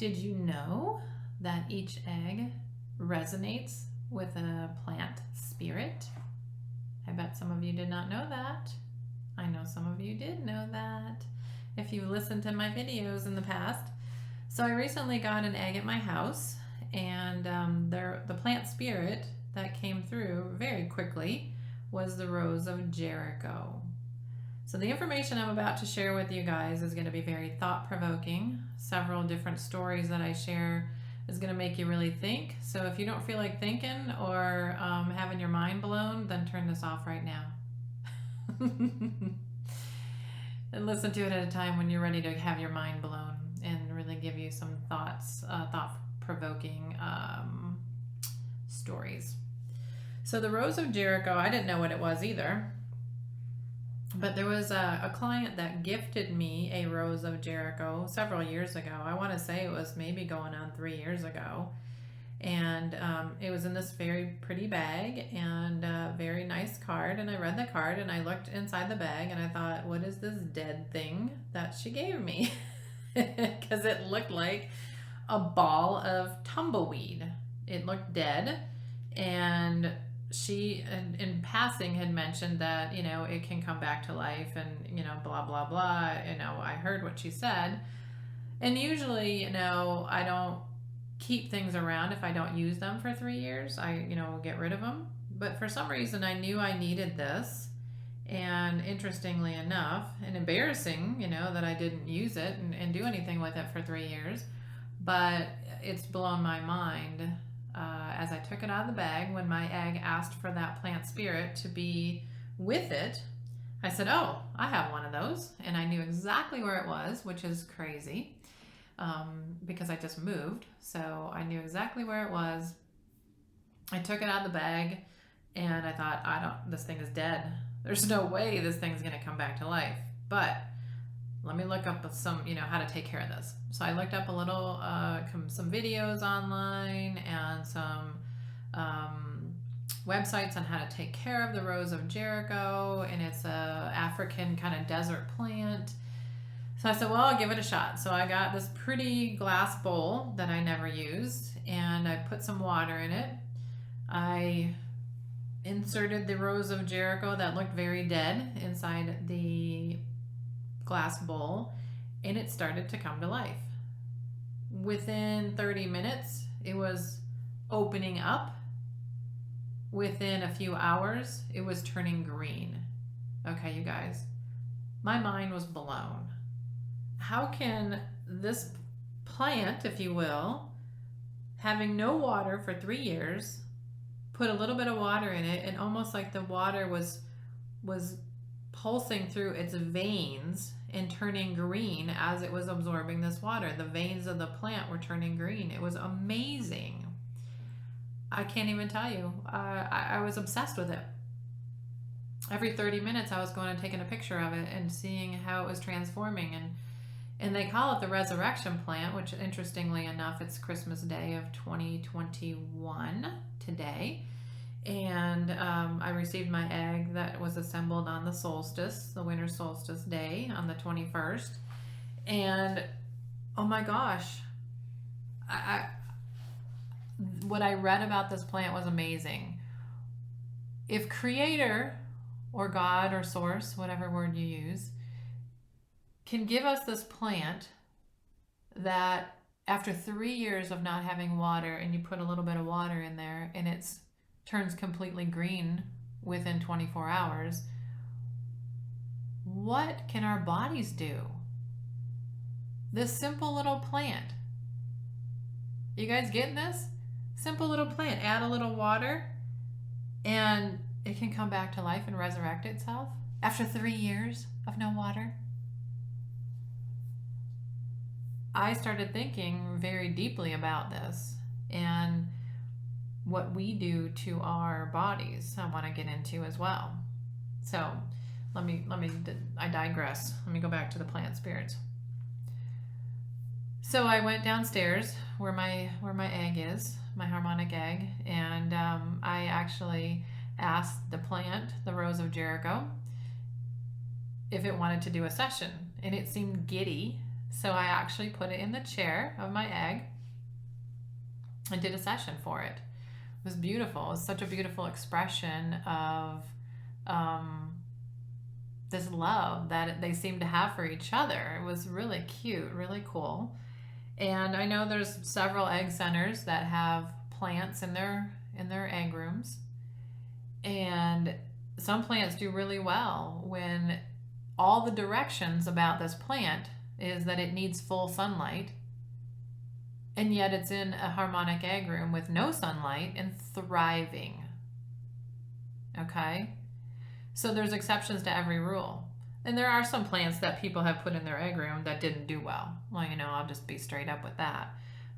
Did you know that each egg resonates with a plant spirit? I bet some of you did not know that. I know some of you did know that if you listened to my videos in the past. So I recently got an egg at my house, and the plant spirit that came through very quickly was the Rose of Jericho. So the information I'm about to share with you guys is going to be very thought-provoking. Several different stories that I share is going to make you really think. So if you don't feel like thinking or having your mind blown, then turn this off right now. And listen to it at a time when you're ready to have your mind blown and really give you some thoughts, thought-provoking stories. So the Rose of Jericho, I didn't know what it was either. But there was a client that gifted me a Rose of Jericho several years ago. I want to say it was maybe going on 3 years ago. And it was in this very pretty bag and very nice card. And I read the card and I looked inside the bag and I thought, what is this dead thing that she gave me? Because it looked like a ball of tumbleweed. It looked dead. And she, in passing, had mentioned that, it can come back to life and, blah, blah, blah. I heard what she said. And usually, I don't keep things around if I don't use them for 3 years. I, will get rid of them. But for some reason, I knew I needed this. And interestingly enough, and embarrassing, that I didn't use it and do anything with it for 3 years. But it's blown my mind. As I took it out of the bag, when my egg asked for that plant spirit to be with it, I said, oh, I have one of those. And I knew exactly where it was, which is crazy because I just moved. So I knew exactly where it was. I took it out of the bag and I thought, this thing is dead. There's no way this thing's going to come back to life. But let me look up some, how to take care of this. So I looked up a little, some videos online and some websites on how to take care of the Rose of Jericho, and it's a African kind of desert plant. So I said, well, I'll give it a shot. So I got this pretty glass bowl that I never used, and I put some water in it. I inserted the Rose of Jericho that looked very dead inside the glass bowl, and it started to come to life. Within 30 minutes, it was opening up. Within a few hours, it was turning green. Okay, you guys, my mind was blown. How can this plant, if you will, having no water for 3 years, put a little bit of water in it, and almost like the water was pulsing through its veins and turning green as it was absorbing this water. The veins of the plant were turning green. It was amazing. I can't even tell you. I was obsessed with it. Every 30 minutes I was going and taking a picture of it and seeing how it was transforming. And they call it the resurrection plant, which interestingly enough, it's Christmas Day of 2021 today. And I received my egg that was assembled on the solstice, the winter solstice day on the 21st. And oh my gosh, what I read about this plant was amazing. If Creator or God or Source, whatever word you use, can give us this plant that after 3 years of not having water, and you put a little bit of water in there and it's turns completely green within 24 hours, what can our bodies do? This simple little plant. You guys getting this? Simple little plant. Add a little water and it can come back to life and resurrect itself after 3 years of no water. I started thinking very deeply about this and what we do to our bodies. I want to get into as well. So I digress. Let me go back to the plant spirits. So I went downstairs where my egg is, my harmonic egg, and I actually asked the plant, the Rose of Jericho, if it wanted to do a session, and it seemed giddy. So I actually put it in the chair of my egg and did a session for it. It was beautiful. It was such a beautiful expression of um, this love that they seemed to have for each other. It was really cute, really cool. And I know there's several egg centers that have plants in their egg rooms. And some plants do really well when all the directions about this plant is that it needs full sunlight, and yet it's in a harmonic egg room with no sunlight and thriving. Okay? So there's exceptions to every rule. And there are some plants that people have put in their egg room that didn't do well. Well, I'll just be straight up with that.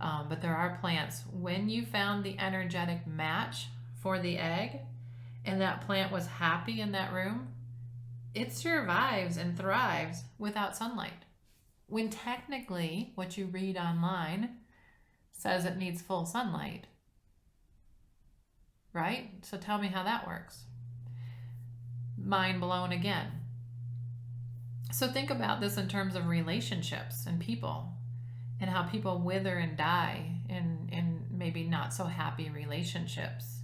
But there are plants, when you found the energetic match for the egg and that plant was happy in that room, it survives and thrives without sunlight. When technically what you read online says it needs full sunlight, right? So tell me how that works. Mind blown again. So think about this in terms of relationships and people, and how people wither and die in maybe not so happy relationships.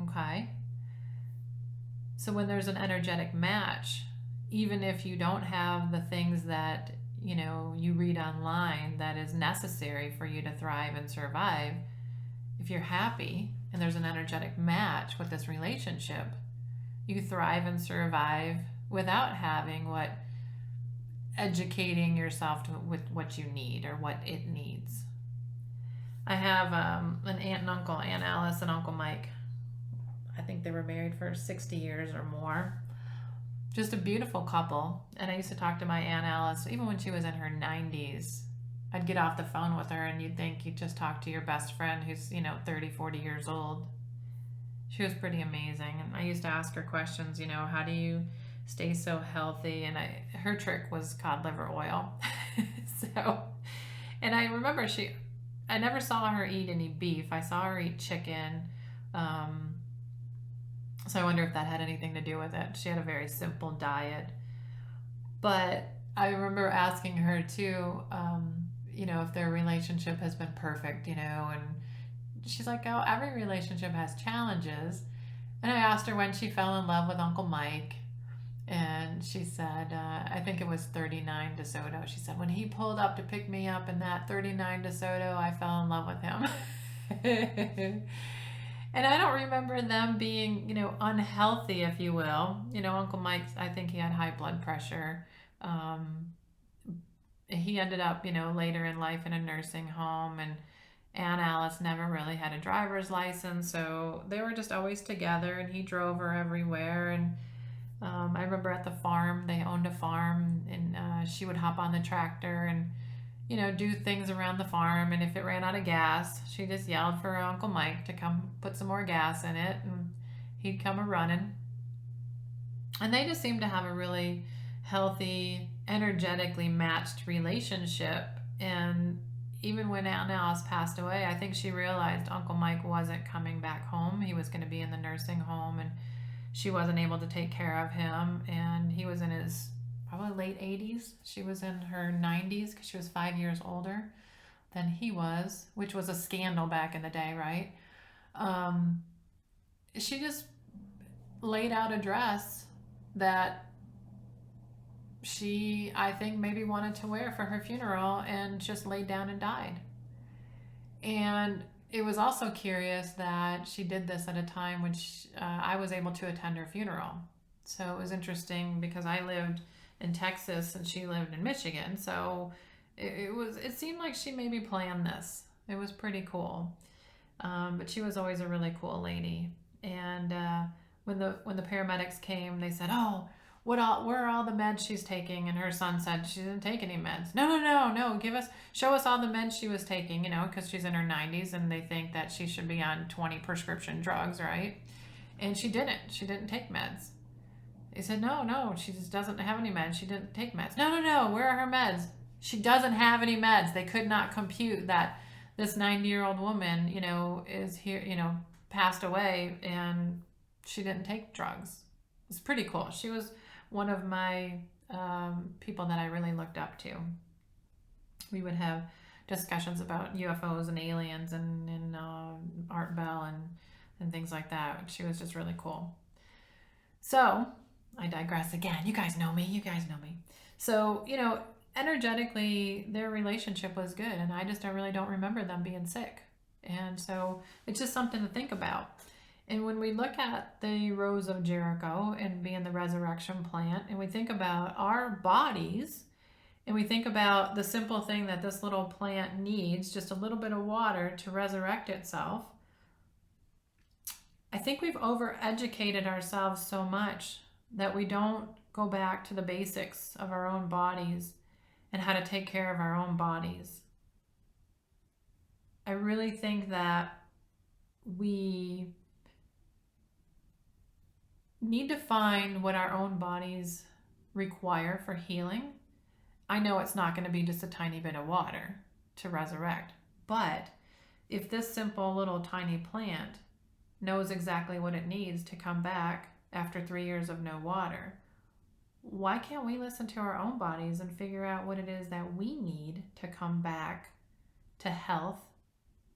Okay? So when there's an energetic match, even if you don't have the things that you read online that is necessary for you to thrive and survive, if you're happy and there's an energetic match with this relationship, you thrive and survive without having educating yourself with what you need or what it needs. I have an aunt and uncle, Aunt Alice and Uncle Mike. I think they were married for 60 years or more. Just a beautiful couple. And I used to talk to my Aunt Alice, even when she was in her 90s. I'd get off the phone with her and you'd think you'd just talk to your best friend who's, 30, 40 years old. She was pretty amazing. And I used to ask her questions, how do you stay so healthy? And her trick was cod liver oil. And I remember I never saw her eat any beef. I saw her eat chicken. So I wonder if that had anything to do with it. She had a very simple diet. But I remember asking her too, if their relationship has been perfect, and she's like, oh, every relationship has challenges. And I asked her when she fell in love with Uncle Mike. And she said, I think it was 39 DeSoto. She said, when he pulled up to pick me up in that 39 DeSoto, I fell in love with him. And I don't remember them being, unhealthy, if you will. Uncle Mike, I think he had high blood pressure. He ended up, later in life in a nursing home, and Aunt Alice never really had a driver's license, so they were just always together, and he drove her everywhere. And I remember at the farm, they owned a farm, and she would hop on the tractor and do things around the farm, and if it ran out of gas, she just yelled for Uncle Mike to come put some more gas in it, and he'd come a-running. And they just seemed to have a really healthy, energetically matched relationship. And even when Aunt Alice passed away, I think she realized Uncle Mike wasn't coming back home. He was going to be in the nursing home, and she wasn't able to take care of him, and he was in his probably late 80s. She was in her 90s because she was 5 years older than he was, which was a scandal back in the day, right? She just laid out a dress that she, I think, maybe wanted to wear for her funeral, and just laid down and died. And it was also curious that she did this at a time when I was able to attend her funeral. So it was interesting because I lived in Texas and she lived in Michigan. So it seemed like she maybe planned this. It was pretty cool. But she was always a really cool lady. And when the paramedics came, they said, oh, where are all the meds she's taking? And her son said she didn't take any meds. No, show us all the meds she was taking, because she's in her 90s and they think that she should be on 20 prescription drugs, right? And she didn't take meds. They said, no, she just doesn't have any meds. She didn't take meds. No, where are her meds? She doesn't have any meds. They could not compute that this 90-year-old woman, is here, passed away, and she didn't take drugs. It's pretty cool. She was one of my people that I really looked up to. We would have discussions about UFOs and aliens and Art Bell and things like that. She was just really cool. So I digress again. You guys know me. You guys know me. So, energetically, their relationship was good, and I just really don't remember them being sick. And so it's just something to think about. And when we look at the Rose of Jericho and being the resurrection plant, and we think about our bodies, and we think about the simple thing that this little plant needs, just a little bit of water to resurrect itself, I think we've overeducated ourselves so much that we don't go back to the basics of our own bodies and how to take care of our own bodies. I really think that we need to find what our own bodies require for healing. I know it's not going to be just a tiny bit of water to resurrect, but if this simple little tiny plant knows exactly what it needs to come back after 3 years of no water, why can't we listen to our own bodies and figure out what it is that we need to come back to health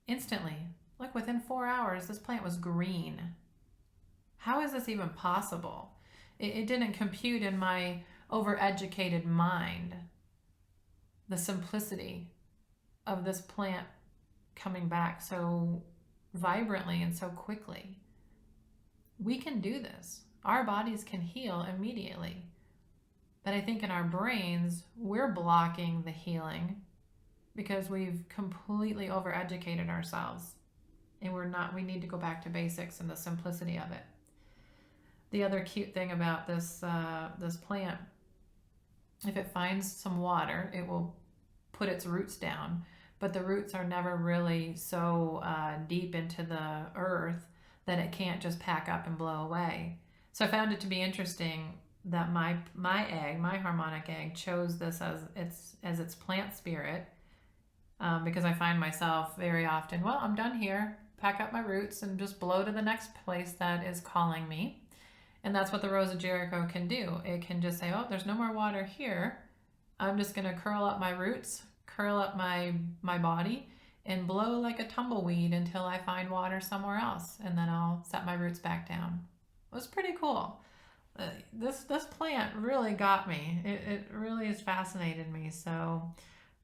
instantly? Look, within 4 hours, this plant was green. How is this even possible? It didn't compute in my overeducated mind, the simplicity of this plant coming back so vibrantly and so quickly. We can do this. Our bodies can heal immediately. But I think in our brains, we're blocking the healing because we've completely overeducated ourselves. And we need to go back to basics and the simplicity of it. The other cute thing about this plant, if it finds some water, it will put its roots down, but the roots are never really so deep into the earth that it can't just pack up and blow away. So I found it to be interesting that my egg, my harmonic egg, chose this as its plant spirit, because I find myself very often, well, I'm done here, pack up my roots and just blow to the next place that is calling me. And that's what the Rose of Jericho can do. It can just say, oh, there's no more water here. I'm just going to curl up my roots, curl up my body, and blow like a tumbleweed until I find water somewhere else. And then I'll set my roots back down. It was pretty cool. This plant really got me. It really has fascinated me. So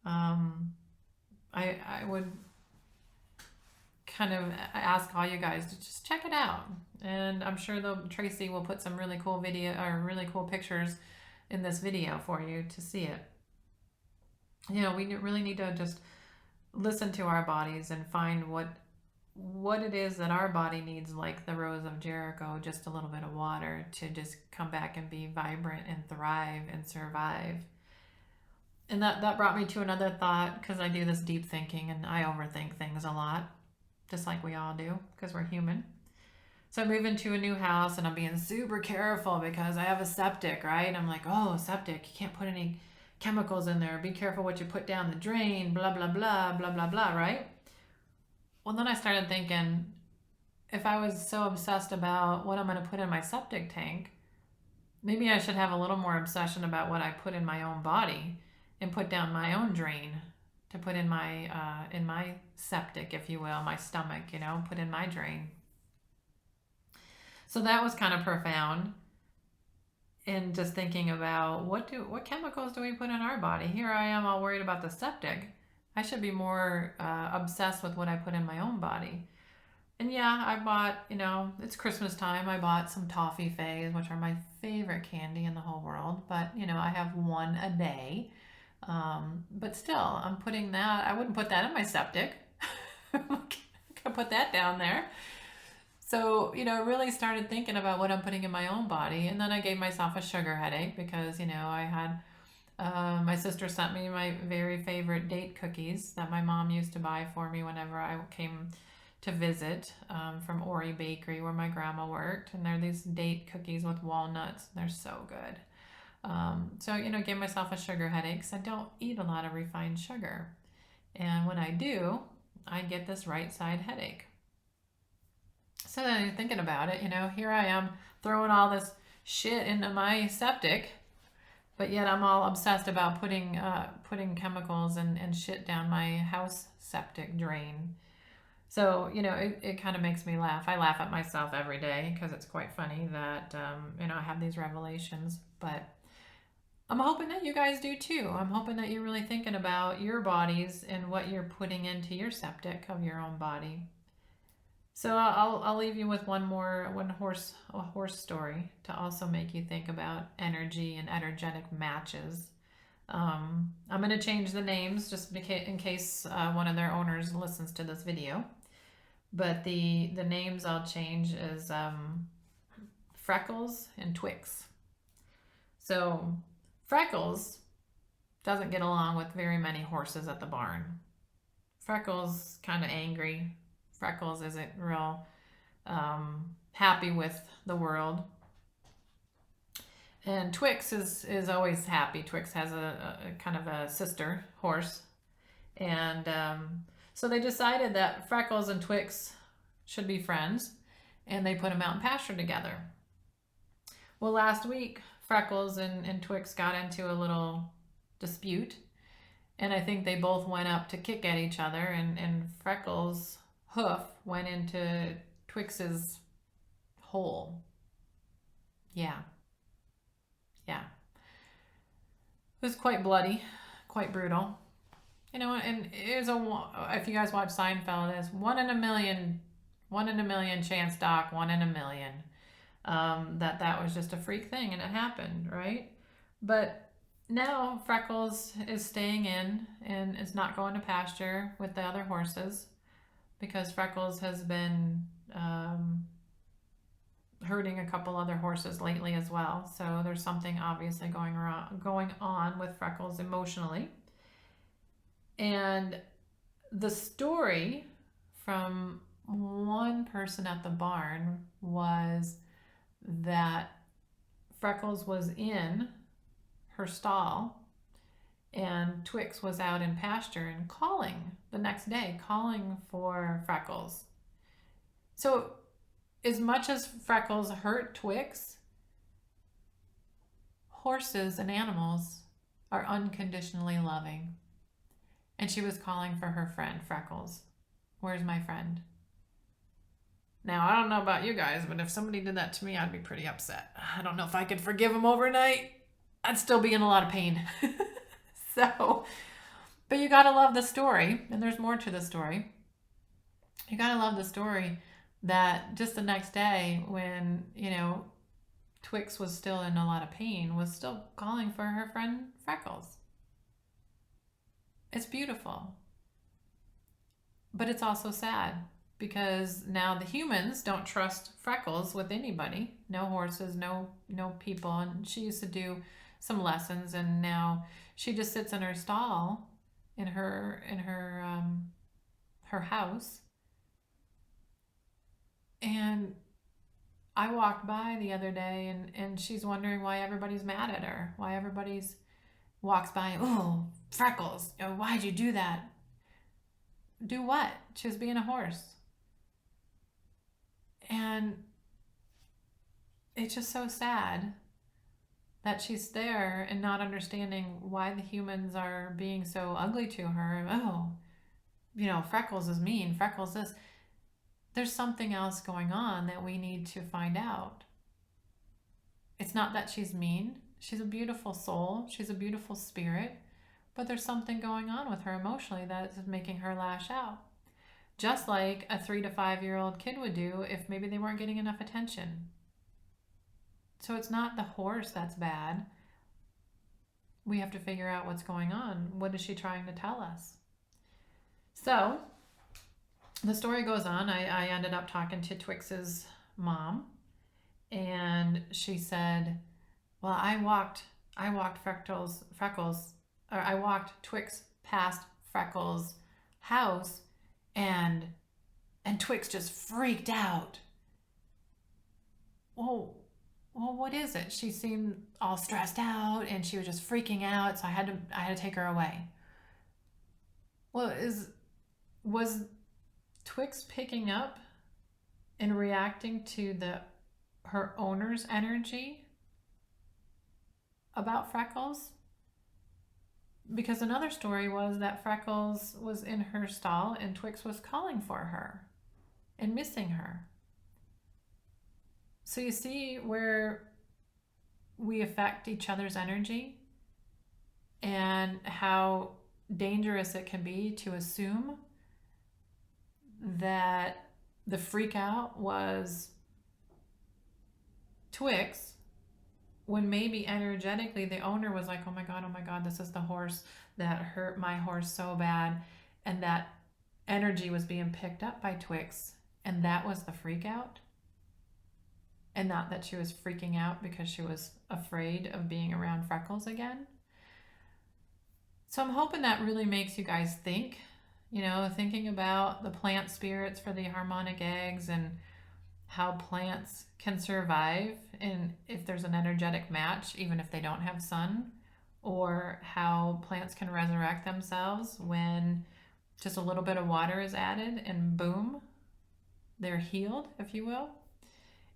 I would kind of ask all you guys to just check it out. And I'm sure Tracy will put some really cool video or really cool pictures in this video for you to see it. We really need to just listen to our bodies and find what it is that our body needs, like the Rose of Jericho, just a little bit of water to just come back and be vibrant and thrive and survive. And that brought me to another thought, because I do this deep thinking and I overthink things a lot, just like we all do, because we're human. So I move into a new house and I'm being super careful because I have a septic, right? I'm like, oh, septic, you can't put any chemicals in there. Be careful what you put down the drain, blah, blah, blah, blah, blah, blah, right? Well, then I started thinking, if I was so obsessed about what I'm going to put in my septic tank, maybe I should have a little more obsession about what I put in my own body and put down my own drain to put in my septic, if you will, my stomach, put in my drain. So that was kind of profound. And just thinking about what chemicals do we put in our body? Here I am all worried about the septic. I should be more obsessed with what I put in my own body. And yeah, I bought, it's Christmas time. I bought some toffee fays, which are my favorite candy in the whole world. But, I have one a day. But still, I'm putting that, I wouldn't put that in my septic. I could put that down there. So, really started thinking about what I'm putting in my own body. And then I gave myself a sugar headache because, I had, my sister sent me my very favorite date cookies that my mom used to buy for me whenever I came to visit, from Ori Bakery where my grandma worked. And they're these date cookies with walnuts. They're so good. So, gave myself a sugar headache because I don't eat a lot of refined sugar. And when I do, I get this right side headache. So then I'm thinking about it, here I am throwing all this shit into my septic But yet I'm all obsessed about putting chemicals and shit down my house septic drain. So, it kind of makes me laugh. I laugh at myself every day because it's quite funny that, I have these revelations. But I'm hoping that you guys do too. I'm hoping that you're really thinking about your bodies and what you're putting into your septic of your own body. So I'll leave you with a horse story to also make you think about energy and energetic matches. I'm going to change the names just in case one of their owners listens to this video. But the names I'll change is Freckles and Twix. So Freckles doesn't get along with very many horses at the barn. Freckles kind of angry. Freckles isn't real happy with the world. And Twix is always happy. Twix has a kind of a sister horse. And so they decided that Freckles and Twix should be friends. And they put them out in pasture together. Well, last week, Freckles and Twix got into a little dispute. And I think they both went up to kick at each other. And Freckles' hoof went into Twix's hole. Yeah. It was quite bloody, quite brutal. And it was if you guys watch Seinfeld, it's 1 in a million chance, Doc, 1 in a million. That was just a freak thing and it happened, right? But now Freckles is staying in and is not going to pasture with the other horses because Freckles has been hurting a couple other horses lately as well. So there's something obviously going on with Freckles emotionally. And the story from one person at the barn was that Freckles was in her stall and Twix was out in pasture and calling the next day, calling for Freckles. So as much as Freckles hurt Twix, horses and animals are unconditionally loving. And she was calling for her friend, Freckles. Where's my friend? Now, I don't know about you guys, but if somebody did that to me, I'd be pretty upset. I don't know if I could forgive them overnight. I'd still be in a lot of pain. But you gotta love the story, and there's more to the story. You gotta love the story that just the next day when, Twix was still in a lot of pain, was still calling for her friend Freckles. It's beautiful. But it's also sad because now the humans don't trust Freckles with anybody. No horses, no people. And she used to do some lessons and now she just sits in her stall in her house. And I walked by the other day and she's wondering why everybody's mad at her. Why everybody's walks by, oh, Freckles, why'd you do that? Do what? She was being a horse. And it's just so sad that she's there and not understanding why the humans are being so ugly to her. Oh, Freckles is mean, Freckles this. There's something else going on that we need to find out. It's not that she's mean. She's a beautiful soul. She's a beautiful spirit. But there's something going on with her emotionally that is making her lash out. Just like a 3 to 5-year-old kid would do if maybe they weren't getting enough attention. So it's not the horse that's bad. We have to figure out what's going on. What is she trying to tell us? So the story goes on. I ended up talking to Twix's mom, and she said, well, I walked Twix past Freckles' house and Twix just freaked out. Well, what is it? She seemed all stressed out and she was just freaking out, so I had to take her away. Well, was Twix picking up and reacting to her owner's energy? about Freckles, because another story was that Freckles was in her stall and Twix was calling for her and missing her. So you see where we affect each other's energy and how dangerous it can be to assume that the freak out was Twix, when maybe energetically the owner was like, oh my God, this is the horse that hurt my horse so bad. And that energy was being picked up by Twix. And that was the freak out. And not that she was freaking out because she was afraid of being around Freckles again. So I'm hoping that really makes you guys think, thinking about the plant spirits for the harmonic eggs and how plants can survive and if there's an energetic match, even if they don't have sun, or how plants can resurrect themselves when just a little bit of water is added and boom, they're healed, if you will,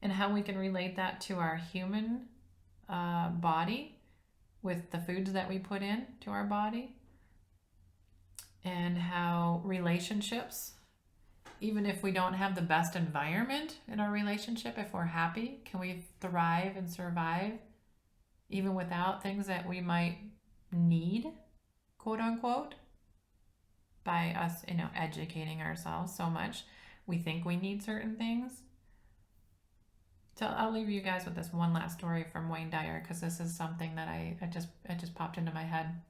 and how we can relate that to our human body with the foods that we put in to our body, and how relationships, even if we don't have the best environment in our relationship, if we're happy, can we thrive and survive even without things that we might need, quote unquote, by us, educating ourselves so much. We think we need certain things. So I'll leave you guys with this one last story from Wayne Dyer, because this is something that it just popped into my head.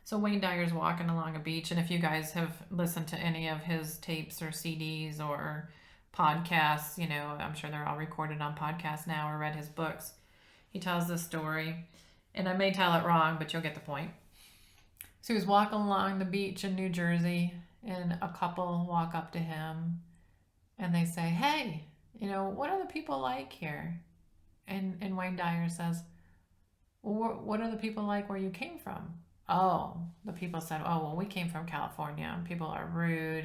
So Wayne Dyer's walking along a beach, and if you guys have listened to any of his tapes or CDs or podcasts, I'm sure they're all recorded on podcasts now, or read his books, he tells this story, and I may tell it wrong, but you'll get the point. So he was walking along the beach in New Jersey, and a couple walk up to him, and they say, hey, what are the people like here? And Wayne Dyer says, well, what are the people like where you came from? Oh, the people said, oh, well, we came from California and people are rude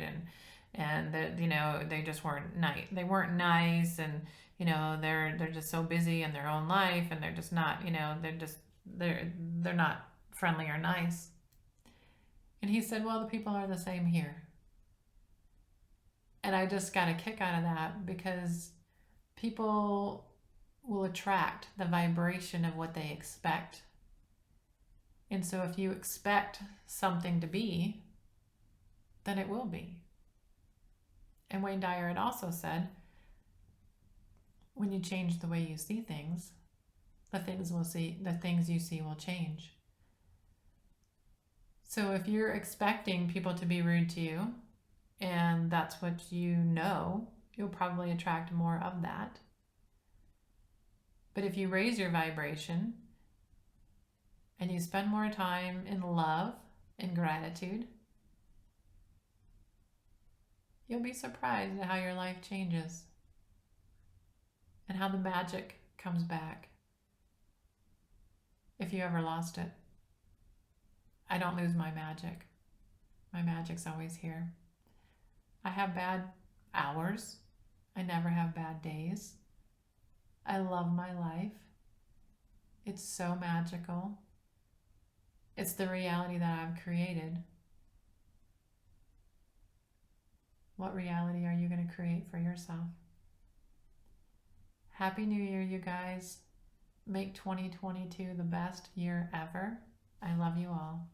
and they just weren't nice. They weren't nice, and they're just so busy in their own life, and they're just not, they're not friendly or nice. And he said, well, the people are the same here. And I just got a kick out of that, because people will attract the vibration of what they expect. And so if you expect something to be, then it will be. And Wayne Dyer had also said, when you change the way you see things, the things you see will change. So if you're expecting people to be rude to you, and that's what you'll probably attract more of that. But if you raise your vibration and you spend more time in love and gratitude, you'll be surprised at how your life changes and how the magic comes back, if you ever lost it. I don't lose my magic. My magic's always here. I have bad hours. I never have bad days. I love my life. It's so magical. It's the reality that I've created. What reality are you going to create for yourself? Happy New Year, you guys. Make 2022 the best year ever. I love you all.